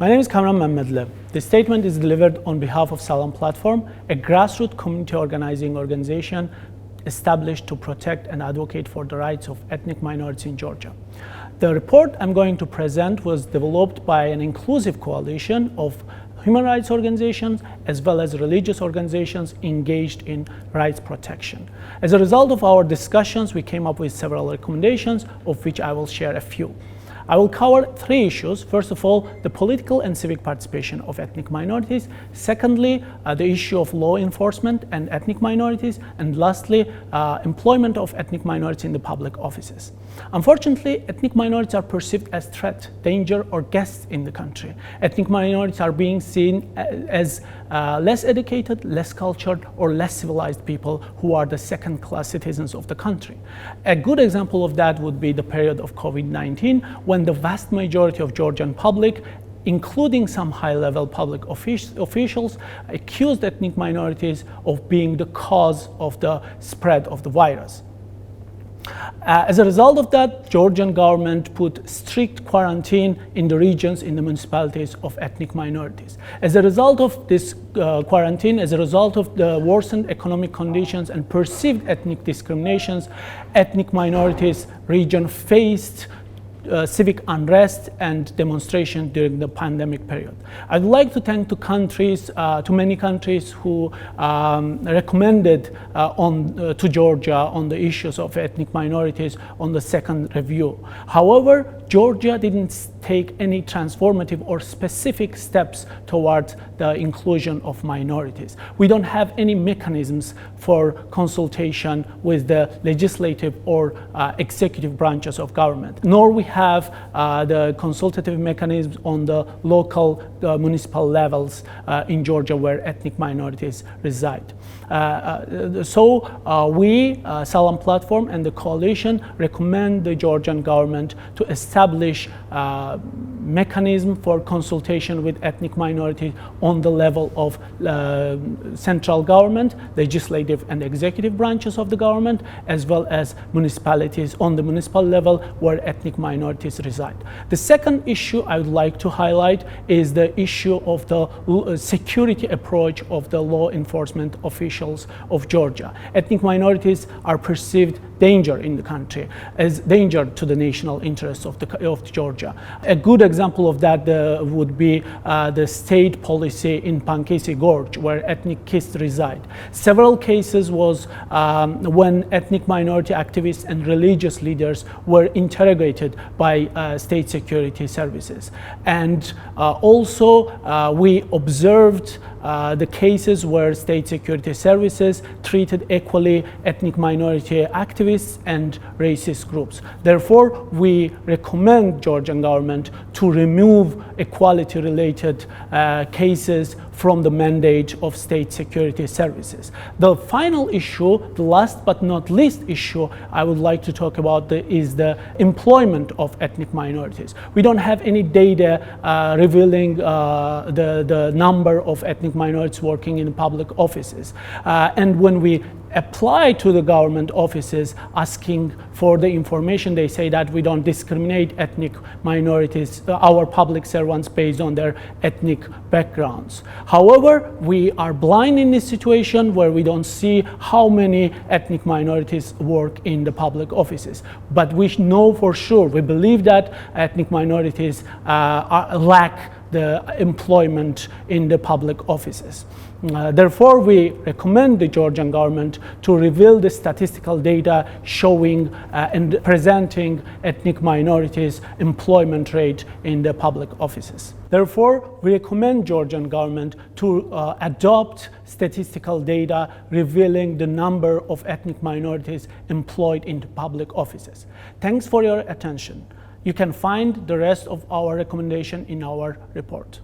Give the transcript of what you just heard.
My name is Kamran Mehmedli. This statement is delivered on behalf of Salam Platform, a grassroots community organization established to protect and advocate for the rights of ethnic minorities in Georgia. The report I'm going to present was developed by an inclusive coalition of human rights organizations as well as religious organizations engaged in rights protection. As a result of our discussions, we came up with several recommendations, of which I will share a few. I will cover three issues. First of all, the political and civic participation of ethnic minorities. Secondly, the issue of law enforcement and ethnic minorities. And lastly, employment of ethnic minorities in the public offices. Unfortunately, ethnic minorities are perceived as threat, danger, or guests in the country. Ethnic minorities are being seen as less educated, less cultured, or less civilized people who are the second-class citizens of the country. A good example of that would be the period of COVID-19, when the vast majority of Georgian public, including some high-level public officials, accused ethnic minorities of being the cause of the spread of the virus. As a result of that, Georgian government put strict quarantine in the regions, in the municipalities of ethnic minorities. As a result of this quarantine, as a result of the worsened economic conditions and perceived ethnic discriminations, ethnic minorities region faced civic unrest and demonstration during the pandemic period. I'd like to thank to many countries who recommended to Georgia on the issues of ethnic minorities on the second review. However, Georgia didn't take any transformative or specific steps towards the inclusion of minorities. We don't have any mechanisms for consultation with the legislative or executive branches of government, nor we have the consultative mechanisms on the local municipal levels in Georgia where ethnic minorities reside. So we, Salam Platform and the coalition, recommend the Georgian government to establish mechanism for consultation with ethnic minorities on the level of central government, legislative and executive branches of the government, as well as municipalities on the municipal level where ethnic minorities reside. The second issue I would like to highlight is the issue of the security approach of the law enforcement officials of Georgia. Ethnic minorities are perceived danger in the country, as danger to the national interests of Georgia. A good example of that would be the state policy in Pankesi Gorge, where ethnic Kists reside. Several cases was when ethnic minority activists and religious leaders were interrogated by state security services. And also we observed the cases where state security services treated equally ethnic minority activists and racist groups. Therefore, we recommend Georgian government to remove equality-related cases from the mandate of state security services. The final issue, the last but not least issue I would like to talk about is the employment of ethnic minorities. We don't have any data revealing the number of ethnic minorities working in public offices. And when we apply to the government offices asking for the information, they say that we don't discriminate ethnic minorities, our public servants, based on their ethnic backgrounds. However, we are blind in this situation where we don't see how many ethnic minorities work in the public offices. But we know for sure, we believe that ethnic minorities lack the employment in the public offices. Therefore, we recommend the Georgian government to reveal the statistical data showing and presenting ethnic minorities' employment rate in the public offices. Therefore, we recommend Georgian government to adopt statistical data revealing the number of ethnic minorities employed in public offices. Thanks for your attention. You can find the rest of our recommendation in our report.